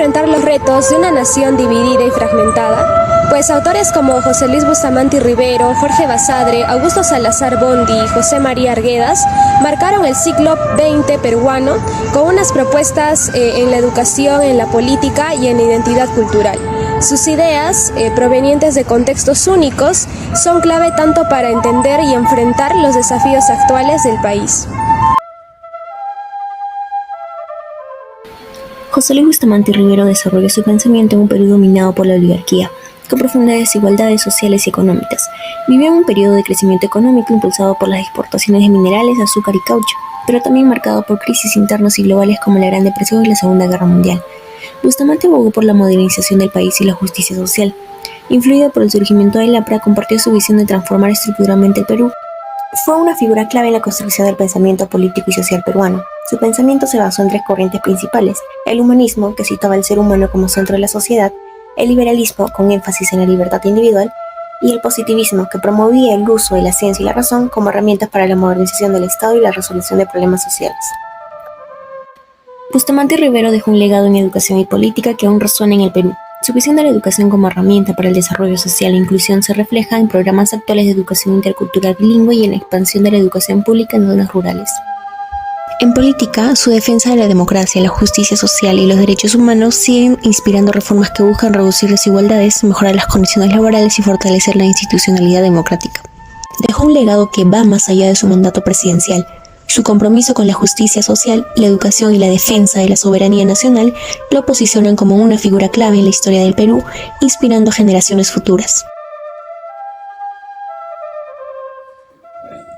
enfrentar los retos de una nación dividida y fragmentada, pues autores como José Luis Bustamante Rivero, Jorge Basadre, Augusto Salazar Bondy y José María Arguedas marcaron el siglo XX peruano con unas propuestas en la educación, en la política y en la identidad cultural. Sus ideas, provenientes de contextos únicos, son clave tanto para entender y enfrentar los desafíos actuales del país. José Luis Bustamante Rivero desarrolló su pensamiento en un Perú dominado por la oligarquía, con profundas desigualdades sociales y económicas. Vivió en un periodo de crecimiento económico impulsado por las exportaciones de minerales, azúcar y caucho, pero también marcado por crisis internas y globales como la Gran Depresión y la Segunda Guerra Mundial. Bustamante abogó por la modernización del país y la justicia social. Influido por el surgimiento del APRA, compartió su visión de transformar estructuralmente el Perú. Fue una figura clave en la construcción del pensamiento político y social peruano. Su pensamiento se basó en tres corrientes principales: el humanismo, que situaba al ser humano como centro de la sociedad; el liberalismo, con énfasis en la libertad individual; y el positivismo, que promovía el uso de la ciencia y la razón como herramientas para la modernización del Estado y la resolución de problemas sociales. Bustamante Rivero dejó un legado en educación y política que aún resuena en el Perú. Su visión de la educación como herramienta para el desarrollo social e inclusión se refleja en programas actuales de educación intercultural bilingüe y en la expansión de la educación pública en zonas rurales. En política, su defensa de la democracia, la justicia social y los derechos humanos siguen inspirando reformas que buscan reducir desigualdades, mejorar las condiciones laborales y fortalecer la institucionalidad democrática. Dejó un legado que va más allá de su mandato presidencial. Su compromiso con la justicia social, la educación y la defensa de la soberanía nacional lo posicionan como una figura clave en la historia del Perú, inspirando a generaciones futuras.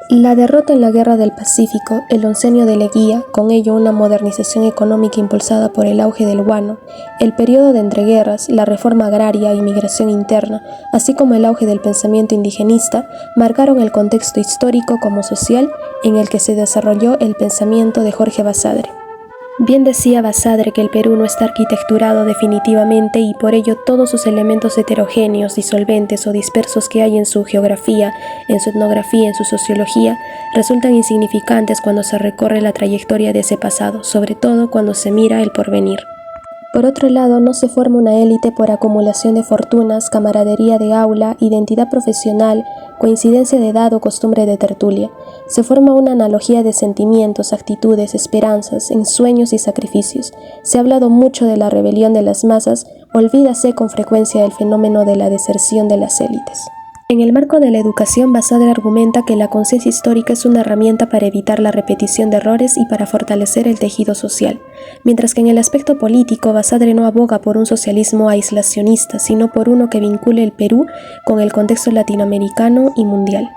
La derrota en la Guerra del Pacífico, el oncenio de Leguía, con ello una modernización económica impulsada por el auge del guano, el periodo de entreguerras, la reforma agraria y migración interna, así como el auge del pensamiento indigenista, marcaron el contexto histórico como social en el que se desarrolló el pensamiento de Jorge Basadre. Bien decía Basadre que el Perú no está arquitecturado definitivamente y por ello todos sus elementos heterogéneos, disolventes o dispersos que hay en su geografía, en su etnografía, en su sociología, resultan insignificantes cuando se recorre la trayectoria de ese pasado, sobre todo cuando se mira el porvenir. Por otro lado, no se forma una élite por acumulación de fortunas, camaradería de aula, identidad profesional, coincidencia de edad o costumbre de tertulia. Se forma una analogía de sentimientos, actitudes, esperanzas, ensueños y sacrificios. Se ha hablado mucho de la rebelión de las masas, olvídase con frecuencia el fenómeno de la deserción de las élites. En el marco de la educación, Basadre argumenta que la conciencia histórica es una herramienta para evitar la repetición de errores y para fortalecer el tejido social, mientras que en el aspecto político, Basadre no aboga por un socialismo aislacionista, sino por uno que vincule el Perú con el contexto latinoamericano y mundial.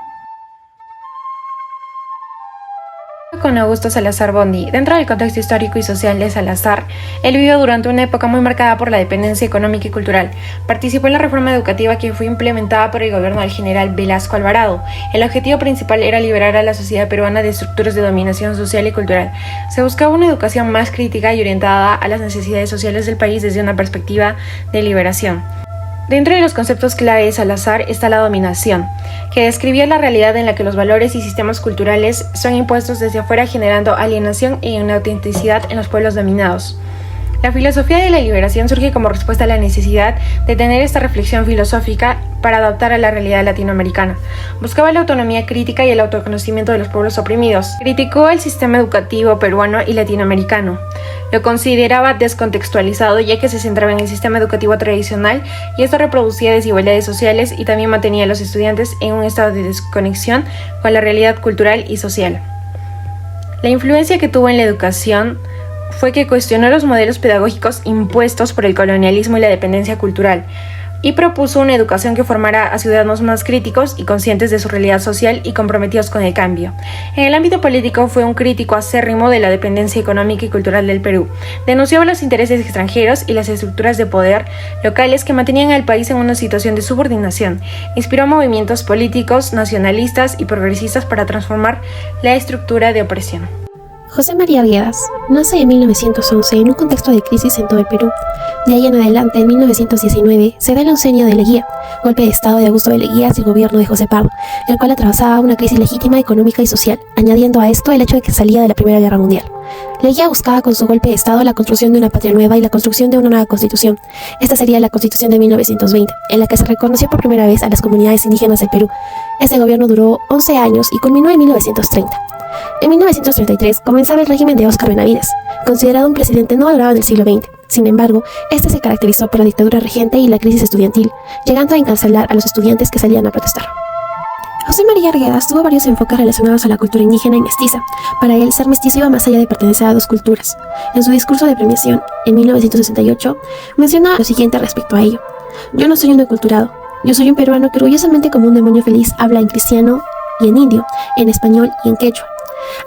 Con Augusto Salazar Bondy. Dentro del contexto histórico y social de Salazar, él vivió durante una época muy marcada por la dependencia económica y cultural. Participó en la reforma educativa que fue implementada por el gobierno del general Velasco Alvarado. El objetivo principal era liberar a la sociedad peruana de estructuras de dominación social y cultural. Se buscaba una educación más crítica y orientada a las necesidades sociales del país desde una perspectiva de liberación. Dentro de los conceptos clave de Salazar está la dominación, que describía la realidad en la que los valores y sistemas culturales son impuestos desde afuera, generando alienación e inautenticidad en los pueblos dominados. La filosofía de la liberación surge como respuesta a la necesidad de tener esta reflexión filosófica para adaptar a la realidad latinoamericana. Buscaba la autonomía crítica y el autoconocimiento de los pueblos oprimidos. Criticó el sistema educativo peruano y latinoamericano. Lo consideraba descontextualizado, ya que se centraba en el sistema educativo tradicional y esto reproducía desigualdades sociales y también mantenía a los estudiantes en un estado de desconexión con la realidad cultural y social. La influencia que tuvo en la educación fue que cuestionó los modelos pedagógicos impuestos por el colonialismo y la dependencia cultural, y propuso una educación que formara a ciudadanos más críticos y conscientes de su realidad social y comprometidos con el cambio. En el ámbito político fue un crítico acérrimo de la dependencia económica y cultural del Perú. Denunciaba los intereses extranjeros y las estructuras de poder locales que mantenían al país en una situación de subordinación. Inspiró movimientos políticos, nacionalistas y progresistas para transformar la estructura de opresión. José María Arguedas nace en 1911 en un contexto de crisis en todo el Perú. De ahí en adelante, en 1919, se da el oncenio de Leguía, golpe de estado de Augusto de Leguía hacia el gobierno de José Pardo, el cual atravesaba una crisis legítima económica y social, añadiendo a esto el hecho de que salía de la Primera Guerra Mundial. Leguía buscaba con su golpe de estado la construcción de una patria nueva y la construcción de una nueva constitución. Esta sería la Constitución de 1920, en la que se reconoció por primera vez a las comunidades indígenas del Perú. Este gobierno duró 11 años y culminó en 1930. En 1933 comenzaba el régimen de Óscar Benavides, considerado un presidente no valorado del siglo XX. Sin embargo, este se caracterizó por la dictadura regente y la crisis estudiantil, llegando a encarcelar a los estudiantes que salían a protestar. José María Arguedas tuvo varios enfoques relacionados a la cultura indígena y mestiza. Para él, ser mestizo iba más allá de pertenecer a dos culturas. En su discurso de premiación, en 1968, menciona lo siguiente respecto a ello: "Yo no soy un aculturado, yo soy un peruano que orgullosamente como un demonio feliz habla en cristiano y en indio, en español y en quechua".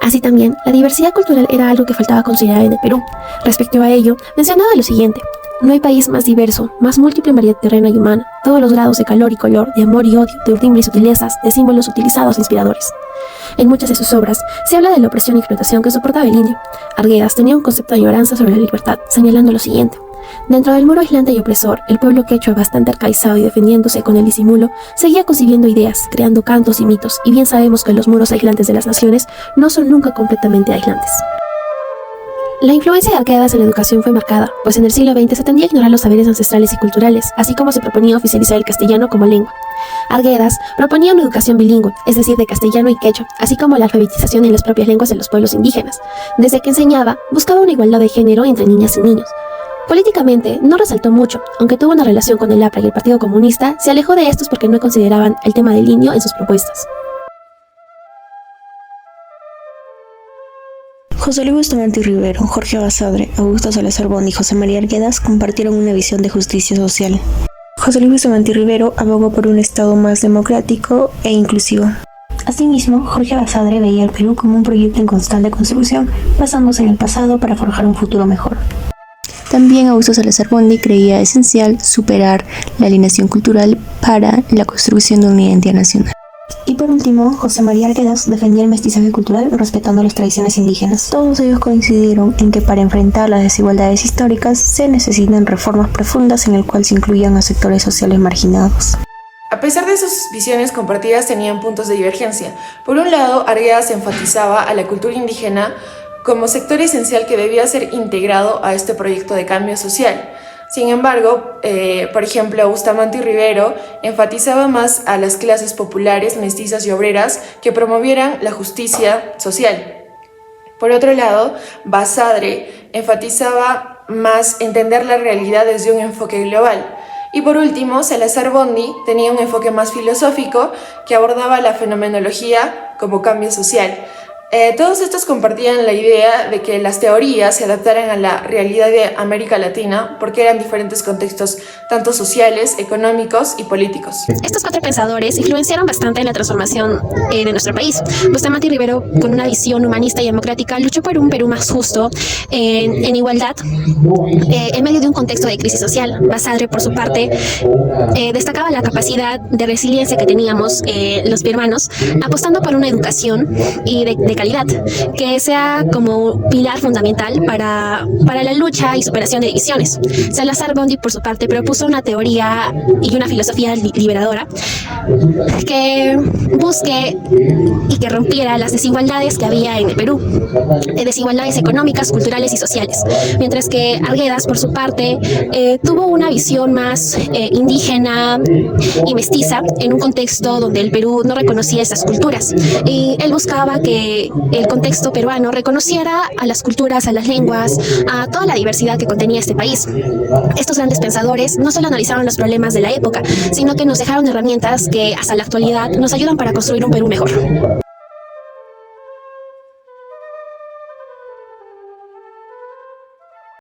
Así también, la diversidad cultural era algo que faltaba considerar en el Perú. Respecto a ello, mencionaba lo siguiente: "No hay país más diverso, más múltiple en variedad terrena y humana, todos los grados de calor y color, de amor y odio, de urdimbre y sutilezas, de símbolos utilizados e inspiradores". En muchas de sus obras se habla de la opresión y explotación que soportaba el indio. Arguedas tenía un concepto de añoranza sobre la libertad, señalando lo siguiente: "Dentro del muro aislante y opresor, el pueblo quechua, bastante arcaizado y defendiéndose con el disimulo, seguía concibiendo ideas, creando cantos y mitos, y bien sabemos que los muros aislantes de las naciones no son nunca completamente aislantes". La influencia de Arguedas en la educación fue marcada, pues en el siglo XX se tendía a ignorar los saberes ancestrales y culturales, así como se proponía oficializar el castellano como lengua. Arguedas proponía una educación bilingüe, es decir, de castellano y quechua, así como la alfabetización en las propias lenguas de los pueblos indígenas. Desde que enseñaba, buscaba una igualdad de género entre niñas y niños. Políticamente, no resaltó mucho, aunque tuvo una relación con el APRA y el Partido Comunista, se alejó de estos porque no consideraban el tema del indio en sus propuestas. José Luis Bustamante y Rivero, Jorge Basadre, Augusto Salazar Bondy y José María Arguedas compartieron una visión de justicia social. José Luis Bustamante y Rivero abogó por un Estado más democrático e inclusivo. Asimismo, Jorge Basadre veía al Perú como un proyecto en constante construcción, basándose en el pasado para forjar un futuro mejor. También Augusto Salazar Bondy creía esencial superar la alienación cultural para la construcción de una identidad nacional. Y por último, José María Arguedas defendía el mestizaje cultural respetando las tradiciones indígenas. Todos ellos coincidieron en que para enfrentar las desigualdades históricas se necesitan reformas profundas en el cual se incluyan a sectores sociales marginados. A pesar de sus visiones compartidas, tenían puntos de divergencia. Por un lado, Arguedas enfatizaba a la cultura indígena como sector esencial que debía ser integrado a este proyecto de cambio social. Sin embargo, por ejemplo, Bustamante y Rivero enfatizaba más a las clases populares, mestizas y obreras que promovieran la justicia social. Por otro lado, Basadre enfatizaba más entender la realidad desde un enfoque global. Y por último, Salazar Bondy tenía un enfoque más filosófico que abordaba la fenomenología como cambio social. Todos estos compartían la idea de que las teorías se adaptaran a la realidad de América Latina porque eran diferentes contextos, tanto sociales, económicos y políticos. Estos cuatro pensadores influenciaron bastante en la transformación de nuestro país. Bustamante y Rivero, con una visión humanista y democrática, luchó por un Perú más justo, en igualdad, en medio de un contexto de crisis social. Basadre, por su parte, destacaba la capacidad de resiliencia que teníamos los peruanos, apostando por una educación y de calidad, que sea como pilar fundamental para la lucha y superación de divisiones. Salazar Bondy, por su parte, propuso una teoría y una filosofía liberadora que busque y que rompiera las desigualdades que había en el Perú, desigualdades económicas, culturales y sociales, mientras que Arguedas, por su parte, tuvo una visión más indígena y mestiza en un contexto donde el Perú no reconocía esas culturas, y él buscaba que el contexto peruano reconociera a las culturas, a las lenguas, a toda la diversidad que contenía este país. Estos grandes pensadores no solo analizaron los problemas de la época, sino que nos dejaron herramientas que hasta la actualidad nos ayudan para construir un Perú mejor.